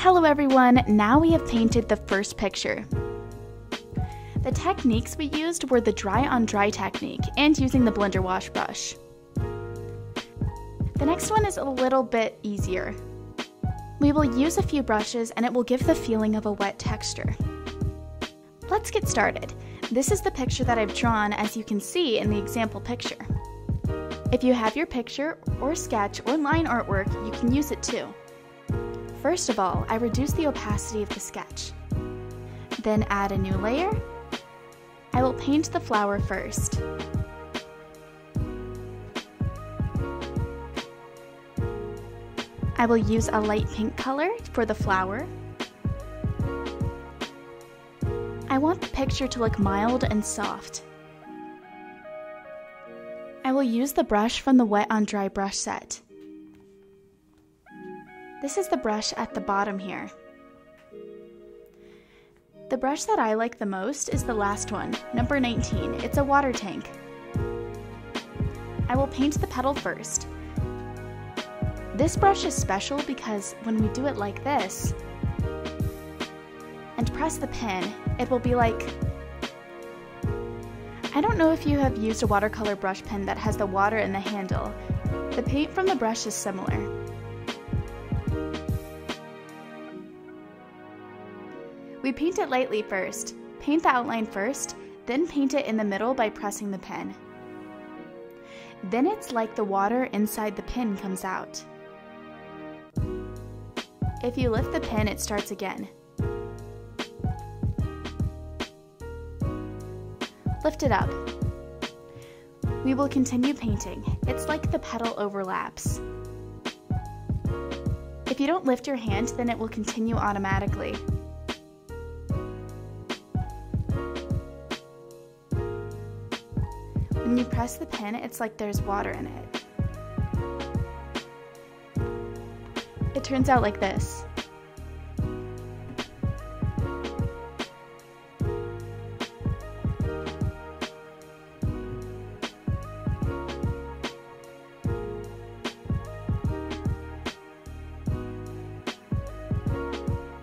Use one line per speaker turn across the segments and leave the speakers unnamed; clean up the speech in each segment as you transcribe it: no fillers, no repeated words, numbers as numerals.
Hello everyone, now we have painted the first picture. The techniques we used were the dry on dry technique and using the blender wash brush. The next one is a little bit easier. We will use a few brushes and it will give the feeling of a wet texture. Let's get started. This is the picture that I've drawn, as you can see in the example picture. If you have your picture or sketch or line artwork, you can use it too. First of all, I reduce the opacity of the sketch. Then add a new layer. I will paint the flower first. I will use a light pink color for the flower. I want the picture to look mild and soft. I will use the brush from the Wet on Dry brush set. This is the brush at the bottom here. The brush that I like the most is the last one, number 19. It's a water tank. I will paint the petal first. This brush is special because when we do it like this and press the pen, it will be like... I don't know if you have used a watercolor brush pen that has the water in the handle. The paint from the brush is similar. We paint it lightly first. Paint the outline first, then paint it in the middle by pressing the pen. Then it's like the water inside the pen comes out. If you lift the pen, it starts again. Lift it up. We will continue painting. It's like the petal overlaps. If you don't lift your hand, then it will continue automatically. When you press the pen, it's like there's water in it. It turns out like this.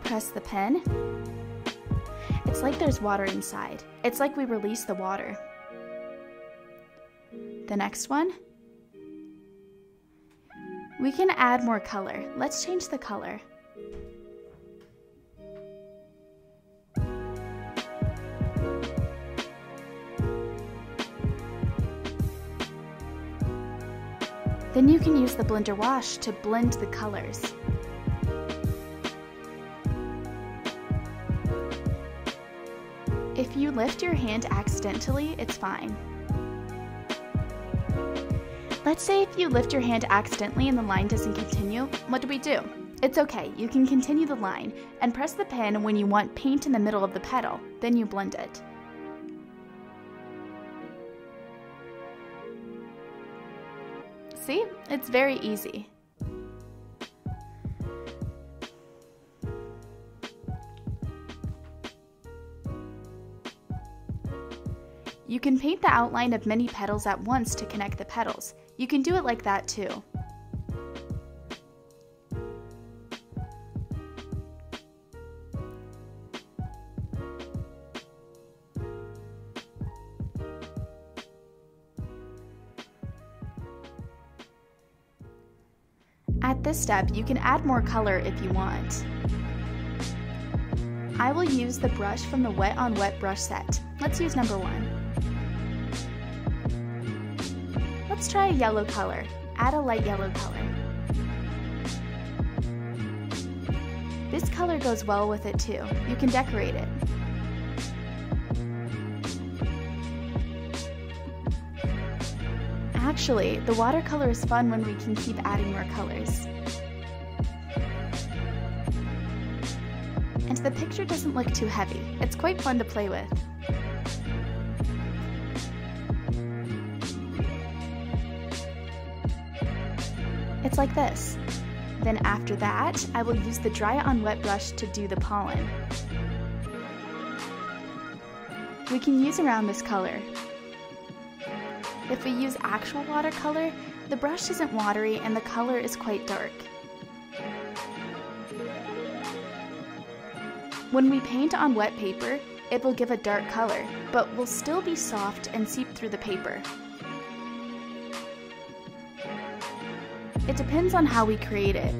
Press the pen. It's like there's water inside. It's like we release the water. The next one. We can add more color. Let's change the color. Then you can use the blender wash to blend the colors. If you lift your hand accidentally, it's fine. Let's say if you lift your hand accidentally and the line doesn't continue, what do we do? It's okay, you can continue the line and press the pen when you want paint in the middle of the petal, then you blend it. See? It's very easy. You can paint the outline of many petals at once to connect the petals. You can do it like that too. At this step, you can add more color if you want. I will use the brush from the Wet on Wet brush set. Let's use number 1. Let's try a yellow color. Add a light yellow color. This color goes well with it too. You can decorate it. Actually, the watercolor is fun when we can keep adding more colors. And the picture doesn't look too heavy. It's quite fun to play with. It's like this. Then after that, I will use the dry on wet brush to do the pollen. We can use around this color. If we use actual watercolor, the brush isn't watery and the color is quite dark. When we paint on wet paper, it will give a dark color, but will still be soft and seep through the paper. It depends on how we create it.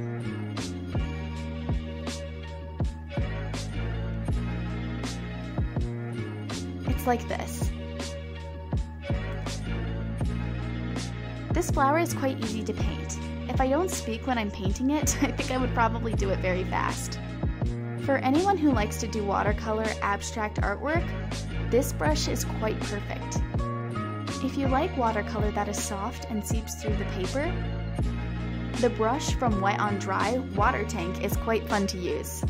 It's like this. This flower is quite easy to paint. If I don't speak when I'm painting it, I think I would probably do it very fast. For anyone who likes to do watercolor abstract artwork, this brush is quite perfect. If you like watercolor that is soft and seeps through the paper, the brush from Wet on Dry Water Tank is quite fun to use.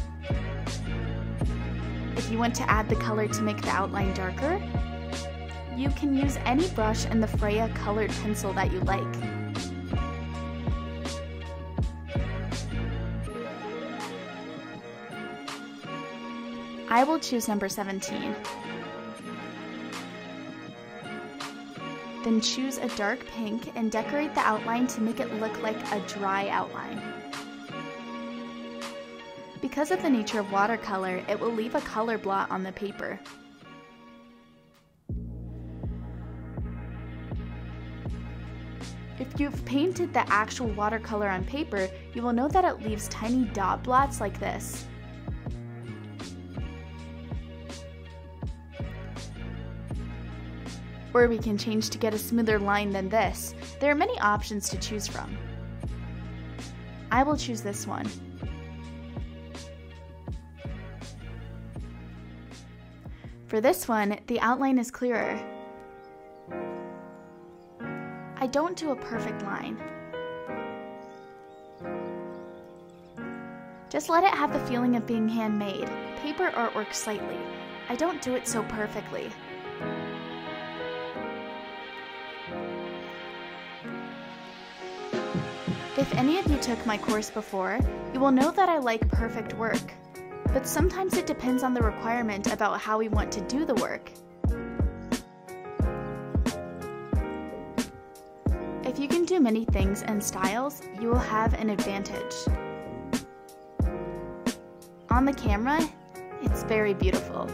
If you want to add the color to make the outline darker, you can use any brush in the Freya colored pencil that you like. I will choose number 17. Then choose a dark pink and decorate the outline to make it look like a dry outline. Because of the nature of watercolor, it will leave a color blot on the paper. If you've painted the actual watercolor on paper, you will know that it leaves tiny dot blots like this. Or we can change to get a smoother line than this. There are many options to choose from. I will choose this one. For this one, the outline is clearer. I don't do a perfect line. Just let it have the feeling of being handmade, paper artwork slightly. I don't do it so perfectly. If any of you took my course before, you will know that I like perfect work. But sometimes it depends on the requirement about how we want to do the work. If you can do many things and styles, you will have an advantage. On the camera, it's very beautiful.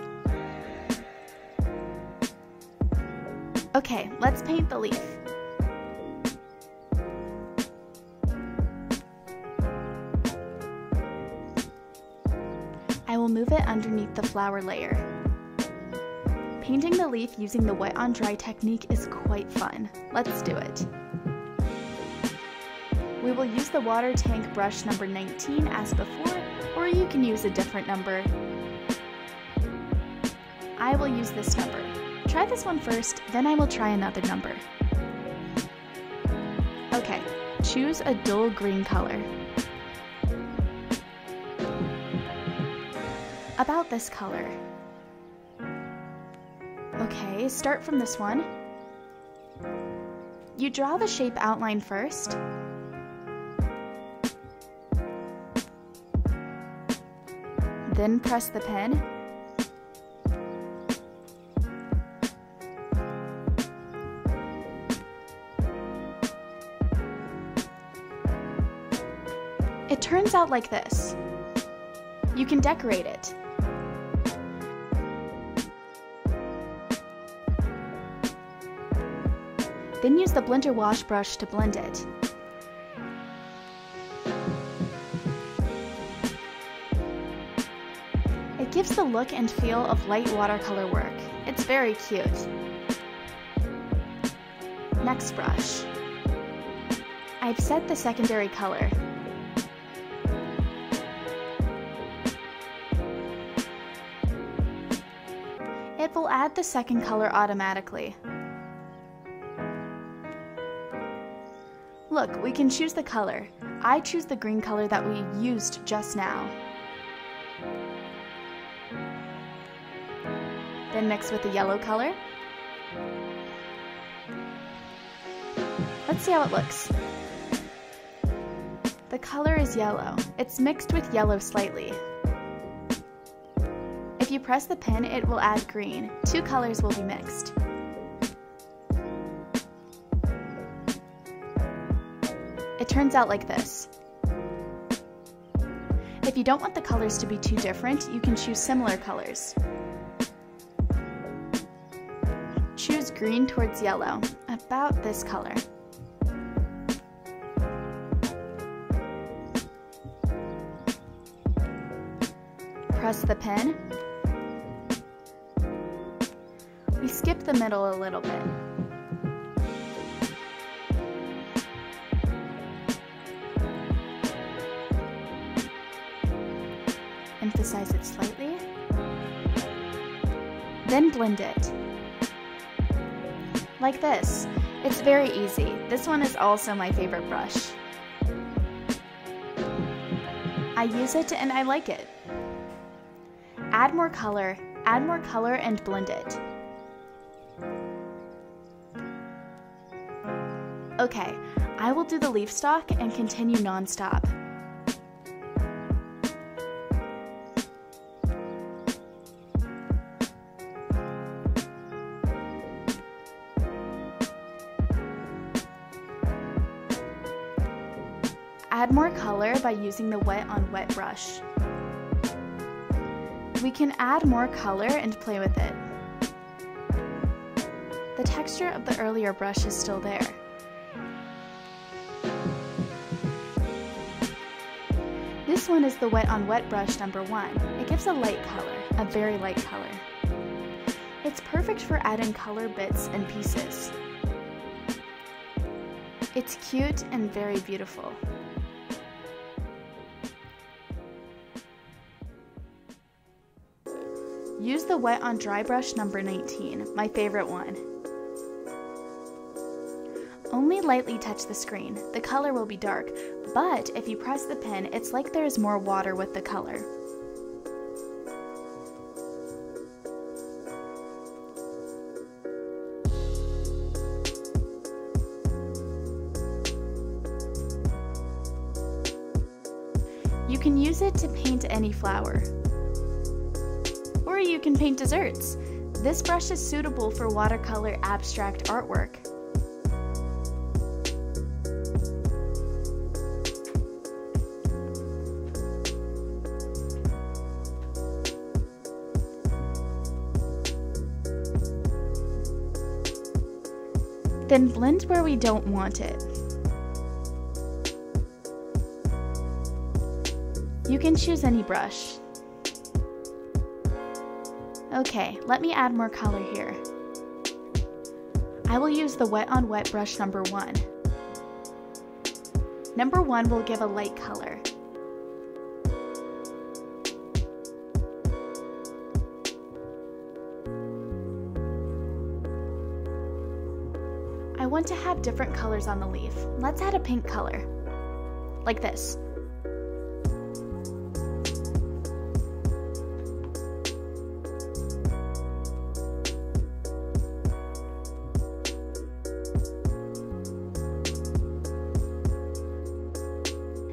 Okay, let's paint the leaf. I will move it underneath the flower layer. Painting the leaf using the wet on dry technique is quite fun. Let's do it. We will use the water tank brush number 19 as before, or you can use a different number. I will use this number. Try this one first, then I will try another number. Okay, choose a dull green color. About this color. Okay, start from this one. You draw the shape outline first. Then press the pen. It turns out like this. You can decorate it. Then use the blender wash brush to blend it. It gives the look and feel of light watercolor work. It's very cute. Next brush. I've set the secondary color. It will add the second color automatically. Look, we can choose the color. I choose the green color that we used just now. Then mix with the yellow color. Let's see how it looks. The color is yellow. It's mixed with yellow slightly. If you press the pen, it will add green. Two colors will be mixed. It turns out like this. If you don't want the colors to be too different, you can choose similar colors. Choose green towards yellow, about this color. Press the pen. We skip the middle a little bit. Emphasize it slightly. Then blend it. Like this. It's very easy. This one is also my favorite brush. I use it and I like it. Add more color and blend it. Okay, I will do the leaf stalk and continue non-stop. Add more color by using the wet on wet brush. We can add more color and play with it. The texture of the earlier brush is still there. This one is the wet on wet brush number 1. It gives a light color, a very light color. It's perfect for adding color bits and pieces. It's cute and very beautiful. Use the wet on dry brush number 19, my favorite one. Only lightly touch the screen. The color will be dark, but if you press the pen, it's like there is more water with the color. You can use it to paint any flower. Or you can paint desserts. This brush is suitable for watercolor abstract artwork. Then blend where we don't want it. You can choose any brush. Okay, let me add more color here. I will use the wet on wet brush number 1. Number 1 will give a light color. I want to have different colors on the leaf. Let's add a pink color, like this.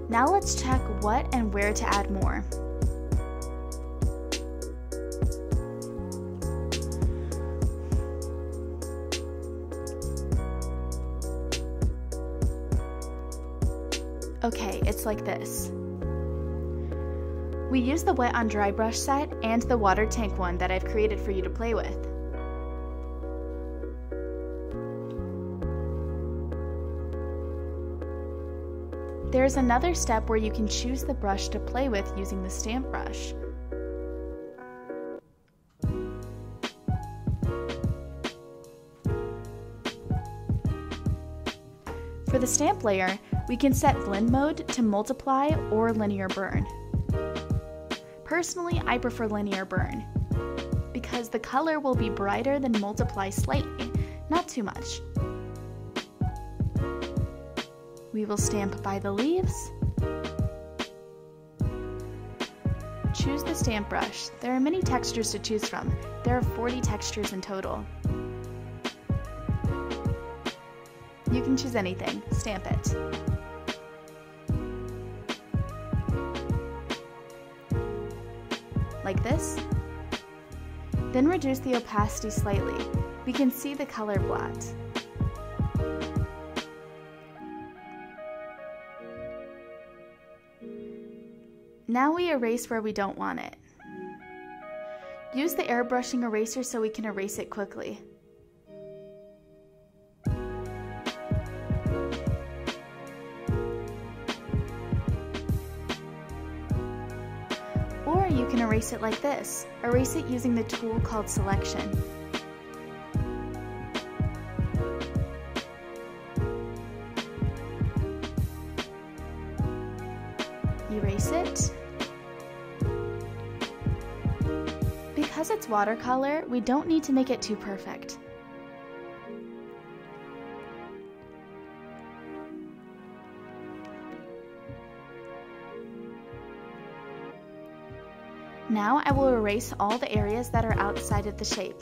Now let's check what and where to add more. Okay, it's like this. We use the wet on dry brush set and the water tank one that I've created for you to play with. There's another step where you can choose the brush to play with using the stamp brush. For the stamp layer, we can set blend mode to multiply or linear burn. Personally, I prefer linear burn because the color will be brighter than multiply slightly, not too much. We will stamp by the leaves. Choose the stamp brush. There are many textures to choose from. There are 40 textures in total. You can choose anything. Stamp it. Like this. Then reduce the opacity slightly. We can see the color blot. Now we erase where we don't want it. Use the airbrushing eraser so we can erase it quickly. Or you can erase it like this. Erase it using the tool called selection. Erase it. Because it's watercolor, we don't need to make it too perfect. Now I will erase all the areas that are outside of the shape.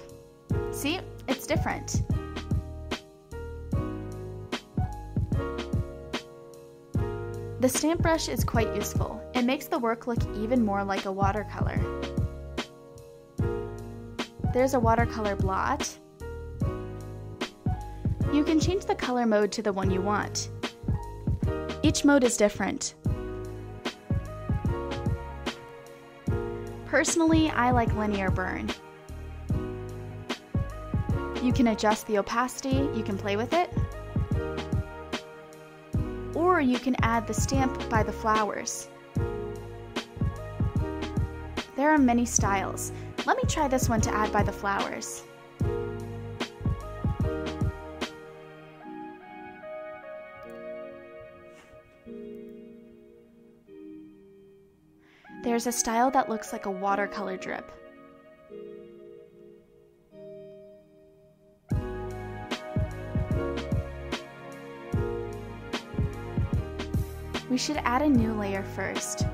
See, it's different. The stamp brush is quite useful. It makes the work look even more like a watercolor. There's a watercolor blot. You can change the color mode to the one you want. Each mode is different. Personally, I like linear burn. You can adjust the opacity, you can play with it, or you can add the stamp by the flowers. There are many styles. Let me try this one to add by the flowers. There's a style that looks like a watercolor drip. We should add a new layer first.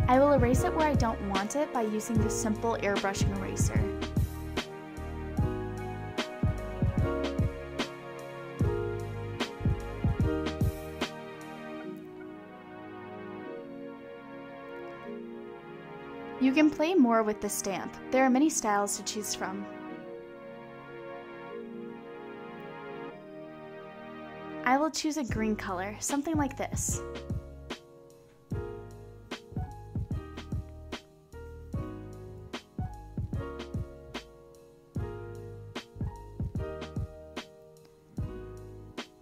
I will erase it where I don't want it by using the simple airbrushing eraser. You can play more with the stamp. There are many styles to choose from. I will choose a green color, something like this.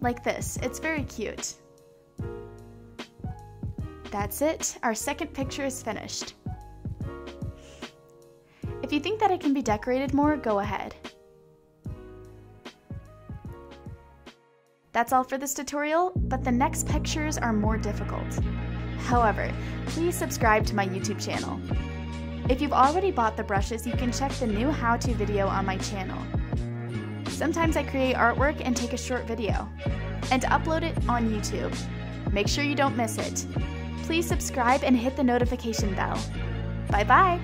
Like this, it's very cute. That's it, our second picture is finished. If you think that it can be decorated more, go ahead. That's all for this tutorial, but the next pictures are more difficult. However, please subscribe to my YouTube channel. If you've already bought the brushes, you can check the new how-to video on my channel. Sometimes I create artwork and take a short video, and upload it on YouTube. Make sure you don't miss it. Please subscribe and hit the notification bell. Bye-bye!